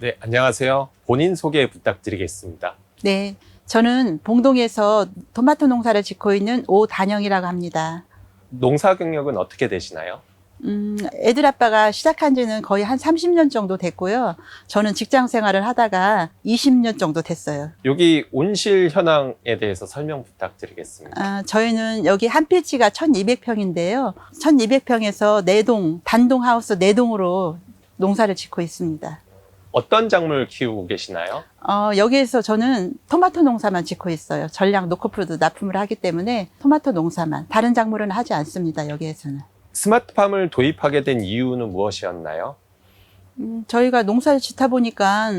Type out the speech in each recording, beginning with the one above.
네, 안녕하세요. 본인 소개 부탁드리겠습니다. 네, 저는 봉동에서 토마토 농사를 짓고 있는 오단영이라고 합니다. 농사 경력은 어떻게 되시나요? 애들 아빠가 시작한 지는 거의 한 30년 정도 됐고요. 저는 직장 생활을 하다가 20년 정도 됐어요. 여기 온실 현황에 대해서 설명 부탁드리겠습니다. 저희는 여기 한 필지가 1200평인데요. 1200평에서 단동 하우스 4동으로 농사를 짓고 있습니다. 어떤 작물 키우고 계시나요? 여기에서 저는 토마토 농사만 짓고 있어요. 전량 노크푸드 납품을 하기 때문에 토마토 농사만, 다른 작물은 하지 않습니다, 여기에서는. 스마트팜을 도입하게 된 이유는 무엇이었나요? 저희가 농사를 짓다 보니까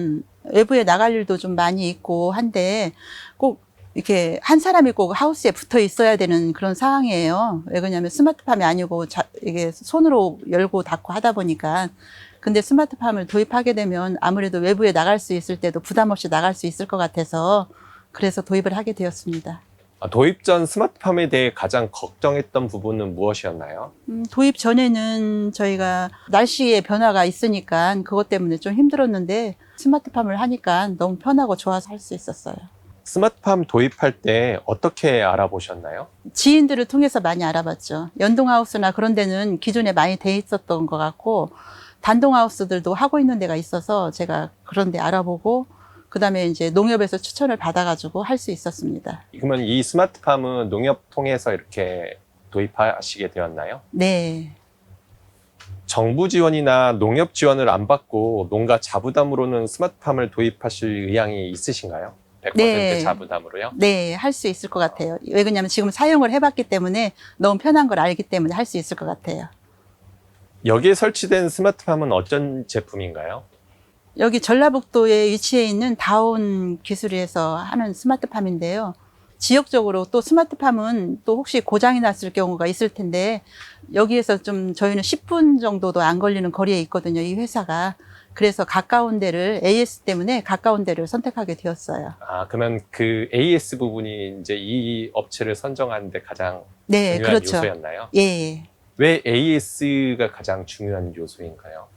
외부에 나갈 일도 좀 많이 있고 한데 꼭 이렇게 한 사람이 꼭 하우스에 붙어 있어야 되는 그런 상황이에요. 왜 그러냐면 스마트팜이 아니고 이게 손으로 열고 닫고 하다 보니까. 근데 스마트팜을 도입하게 되면 아무래도 외부에 나갈 수 있을 때도 부담 없이 나갈 수 있을 것 같아서 그래서 도입을 하게 되었습니다. 도입 전 스마트팜에 대해 가장 걱정했던 부분은 무엇이었나요? 도입 전에는 저희가 날씨의 변화가 있으니까 그것 때문에 좀 힘들었는데 스마트팜을 하니까 너무 편하고 좋아서 할 수 있었어요. 스마트팜 도입할 때 어떻게 알아보셨나요? 지인들을 통해서 많이 알아봤죠. 연동하우스나 그런 데는 기존에 많이 돼 있었던 것 같고 단동하우스들도 하고 있는 데가 있어서 제가 그런 데 알아보고 그다음에 이제 농협에서 추천을 받아가지고 할 수 있었습니다. 그러면 이 스마트팜은 농협 통해서 이렇게 도입하시게 되었나요? 네. 정부 지원이나 농협 지원을 안 받고 농가 자부담으로는 스마트팜을 도입하실 의향이 있으신가요? 100% 네. 자부담으로요? 네, 할 수 있을 것 같아요. 왜 그러냐면 지금 사용을 해봤기 때문에 너무 편한 걸 알기 때문에 할 수 있을 것 같아요. 여기에 설치된 스마트팜은 어떤 제품인가요? 여기 전라북도에 위치해 있는 다온 기술에서 하는 스마트팜인데요. 지역적으로 또 스마트팜은 또 혹시 고장이 났을 경우가 있을 텐데 여기에서 좀 저희는 10분 정도도 안 걸리는 거리에 있거든요, 이 회사가. 그래서 가까운 데를 AS 때문에 가까운 데를 선택하게 되었어요. 그러면 그 AS 부분이 이제 이 업체를 선정하는데 가장 네, 중요한 그렇죠. 요소였나요? 예. 왜 AS가 가장 중요한 요소인가요?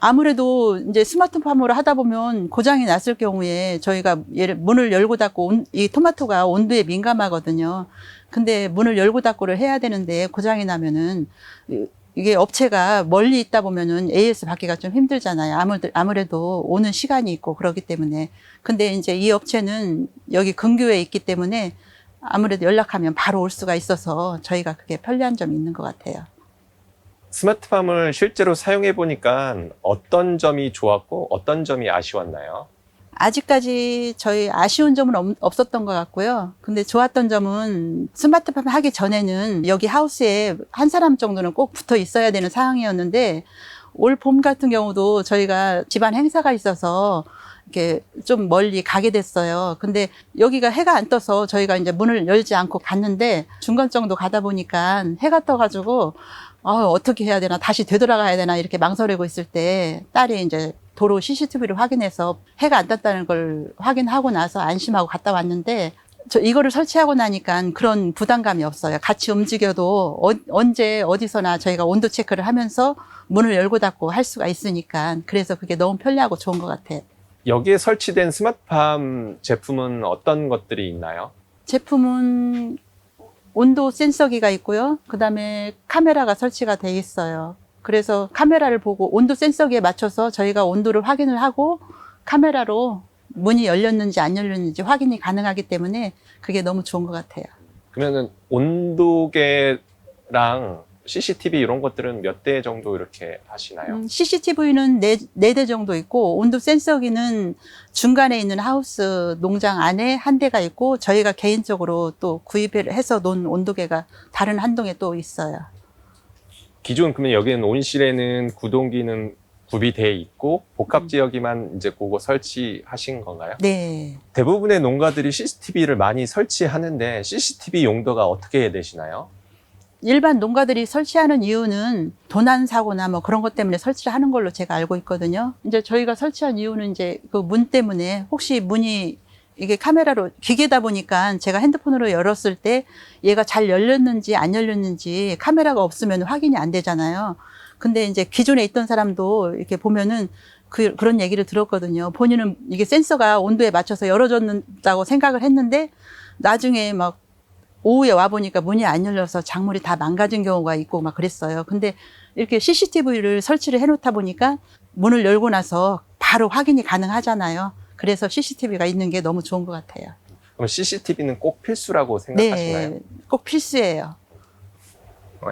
아무래도 이제 스마트팜으로 하다 보면 고장이 났을 경우에 저희가 문을 열고 닫고 이 토마토가 온도에 민감하거든요. 근데 문을 열고 닫고를 해야 되는데 고장이 나면은 이게 업체가 멀리 있다 보면은 AS 받기가 좀 힘들잖아요. 아무래도 오는 시간이 있고 그렇기 때문에. 근데 이제 이 업체는 여기 근교에 있기 때문에 아무래도 연락하면 바로 올 수가 있어서 저희가 그게 편리한 점이 있는 것 같아요. 스마트팜을 실제로 사용해 보니까 어떤 점이 좋았고 어떤 점이 아쉬웠나요? 아직까지 저희 아쉬운 점은 없었던 것 같고요. 근데 좋았던 점은 스마트팜 하기 전에는 여기 하우스에 한 사람 정도는 꼭 붙어 있어야 되는 상황이었는데 올 봄 같은 경우도 저희가 집안 행사가 있어서 이렇게 좀 멀리 가게 됐어요. 근데 여기가 해가 안 떠서 저희가 이제 문을 열지 않고 갔는데 중간 정도 가다 보니까 해가 떠가지고 어떻게 해야 되나, 다시 되돌아가야 되나 이렇게 망설이고 있을 때 딸이 이제 도로 CCTV를 확인해서 해가 안 떴다는 걸 확인하고 나서 안심하고 갔다 왔는데 이거를 설치하고 나니까 그런 부담감이 없어요. 같이 움직여도 언제 어디서나 저희가 온도 체크를 하면서 문을 열고 닫고 할 수가 있으니까 그래서 그게 너무 편리하고 좋은 것 같아요. 여기에 설치된 스마트팜 제품은 어떤 것들이 있나요? 제품은 온도 센서기가 있고요. 그다음에 카메라가 설치가 돼 있어요. 그래서 카메라를 보고 온도 센서기에 맞춰서 저희가 온도를 확인을 하고 카메라로 문이 열렸는지 안 열렸는지 확인이 가능하기 때문에 그게 너무 좋은 것 같아요. 그러면은 온도계랑 CCTV 이런 것들은 몇 대 정도 이렇게 하시나요? CCTV는 4대 정도 있고 온도 센서기는 중간에 있는 하우스 농장 안에 한 대가 있고 저희가 개인적으로 또 구입해서 놓은 온도계가 다른 한 동에 또 있어요. 기존 그러면 여기는 온실에는 구동기는 구비되어 있고 복합 지역에만 이제 그거 설치하신 건가요? 네. 대부분의 농가들이 CCTV를 많이 설치하는데 CCTV 용도가 어떻게 되시나요? 일반 농가들이 설치하는 이유는 도난 사고나 뭐 그런 것 때문에 설치를 하는 걸로 제가 알고 있거든요. 이제 저희가 설치한 이유는 이제 그 문 때문에 혹시 문이 이게 카메라로 기계다 보니까 제가 핸드폰으로 열었을 때 얘가 잘 열렸는지 안 열렸는지 카메라가 없으면 확인이 안 되잖아요. 근데 이제 기존에 있던 사람도 이렇게 보면은 그런 얘기를 들었거든요. 본인은 이게 센서가 온도에 맞춰서 열어줬다고 생각을 했는데 나중에 막 오후에 와보니까 문이 안 열려서 작물이 다 망가진 경우가 있고 막 그랬어요. 근데 이렇게 CCTV를 설치를 해놓다 보니까 문을 열고 나서 바로 확인이 가능하잖아요. 그래서 CCTV가 있는 게 너무 좋은 것 같아요. 그럼 CCTV는 꼭 필수라고 생각하시나요? 네, 꼭 필수예요.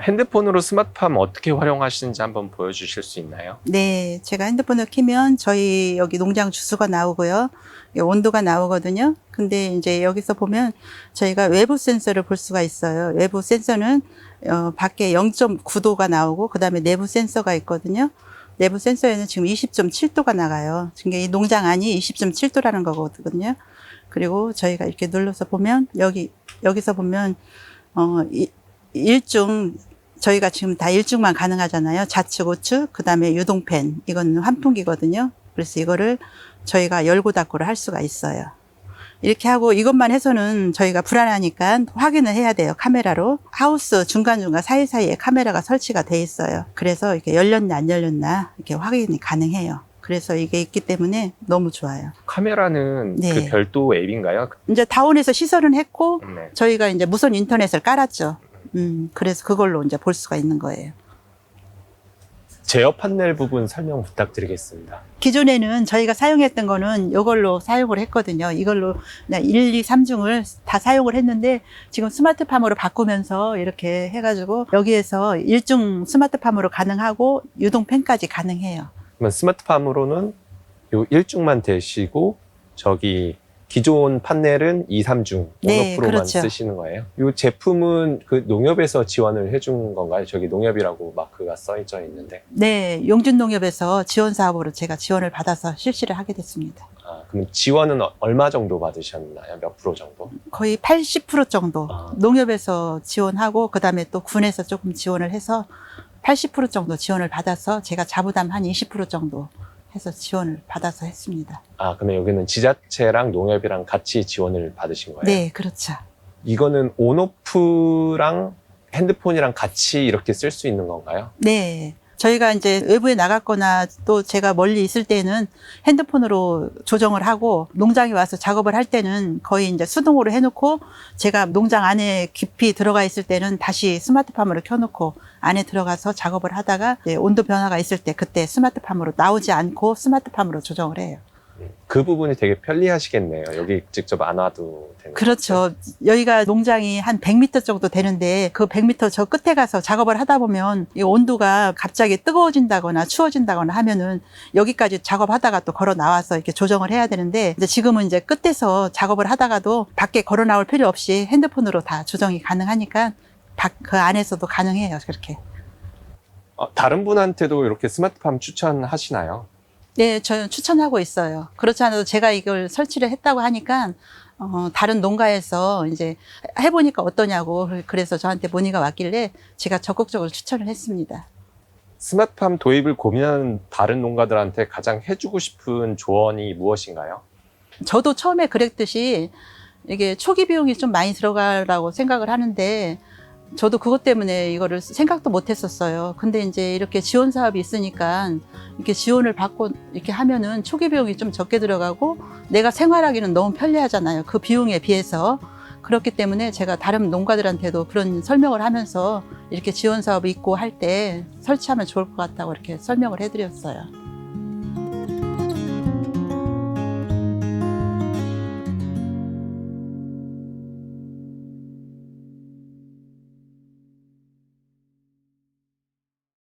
핸드폰으로 스마트팜 어떻게 활용하시는지 한번 보여주실 수 있나요? 네, 제가 핸드폰을 켜면 저희 여기 농장 주소가 나오고요. 온도가 나오거든요. 근데 이제 여기서 보면 저희가 외부 센서를 볼 수가 있어요. 외부 센서는 밖에 0.9도가 나오고 그다음에 내부 센서가 있거든요. 내부 센서에는 지금 20.7도가 나가요. 지금 이 농장 안이 20.7도라는 거거든요. 그리고 저희가 이렇게 눌러서 보면 여기서 보면 일중 저희가 지금 다 일중만 가능하잖아요. 좌측, 우측, 그다음에 유동팬 이건 환풍기거든요. 그래서 이거를 저희가 열고 닫고를 할 수가 있어요. 이렇게 하고 이것만 해서는 저희가 불안하니까 확인을 해야 돼요. 카메라로. 하우스 중간중간 사이사이에 카메라가 설치가 돼 있어요. 그래서 이렇게 열렸나 안 열렸나 이렇게 확인이 가능해요. 그래서 이게 있기 때문에 너무 좋아요. 카메라는 네. 그 별도 앱인가요? 이제 다운해서 시설은 했고 네. 저희가 이제 무선 인터넷을 깔았죠. 그래서 그걸로 이제 볼 수가 있는 거예요. 제어 판넬 부분 설명 부탁드리겠습니다. 기존에는 저희가 사용했던 거는 이걸로 사용을 했거든요. 이걸로 그냥 1, 2, 3중을 다 사용을 했는데 지금 스마트팜으로 바꾸면서 이렇게 해가지고 여기에서 1중 스마트팜으로 가능하고 유동팬까지 가능해요. 그러면 스마트팜으로는 요 1중만 되시고 저기 기존 판넬은 2, 3중 네, 온오프로만 그렇죠. 쓰시는 거예요. 이 제품은 그 농협에서 지원을 해준 건가요? 저기 농협이라고 마크가 써져 있는데. 네, 용준농협에서 지원 사업으로 제가 지원을 받아서 실시를 하게 됐습니다. 아, 그럼 지원은 얼마 정도 받으셨나요? 몇 프로 정도? 거의 80% 정도 아. 농협에서 지원하고 그다음에 또 군에서 조금 지원을 해서 80% 정도 지원을 받아서 제가 자부담 한 20% 정도 해서 지원을 받아서 했습니다. 아, 그러면 여기는 지자체랑 농협이랑 같이 지원을 받으신 거예요? 네, 그렇죠. 이거는 온오프랑 핸드폰이랑 같이 이렇게 쓸 수 있는 건가요? 네. 저희가 이제 외부에 나갔거나 또 제가 멀리 있을 때는 핸드폰으로 조정을 하고 농장에 와서 작업을 할 때는 거의 이제 수동으로 해놓고 제가 농장 안에 깊이 들어가 있을 때는 다시 스마트팜으로 켜놓고 안에 들어가서 작업을 하다가 이제 온도 변화가 있을 때 그때 스마트팜으로 나오지 않고 스마트팜으로 조정을 해요. 그 부분이 되게 편리하시겠네요. 여기 직접 안 와도 되는. 그렇죠. 여기가 농장이 한 100m 정도 되는데 그 100m 저 끝에 가서 작업을 하다 보면 이 온도가 갑자기 뜨거워진다거나 추워진다거나 하면은 여기까지 작업하다가 또 걸어 나와서 이렇게 조정을 해야 되는데 이제 지금은 이제 끝에서 작업을 하다가도 밖에 걸어 나올 필요 없이 핸드폰으로 다 조정이 가능하니까 그 안에서도 가능해요. 그렇게. 다른 분한테도 이렇게 스마트팜 추천하시나요? 네, 저는 추천하고 있어요. 그렇지 않아도 제가 이걸 설치를 했다고 하니까 다른 농가에서 이제 해보니까 어떠냐고 그래서 저한테 문의가 왔길래 제가 적극적으로 추천을 했습니다. 스마트팜 도입을 고민하는 다른 농가들한테 가장 해주고 싶은 조언이 무엇인가요? 저도 처음에 그랬듯이 이게 초기 비용이 좀 많이 들어가라고 생각을 하는데 저도 그것 때문에 이거를 생각도 못 했었어요. 근데 이제 이렇게 지원 사업이 있으니까 이렇게 지원을 받고 이렇게 하면은 초기 비용이 좀 적게 들어가고 내가 생활하기는 너무 편리하잖아요. 그 비용에 비해서. 그렇기 때문에 제가 다른 농가들한테도 그런 설명을 하면서 이렇게 지원 사업이 있고 할 때 설치하면 좋을 것 같다고 이렇게 설명을 해드렸어요.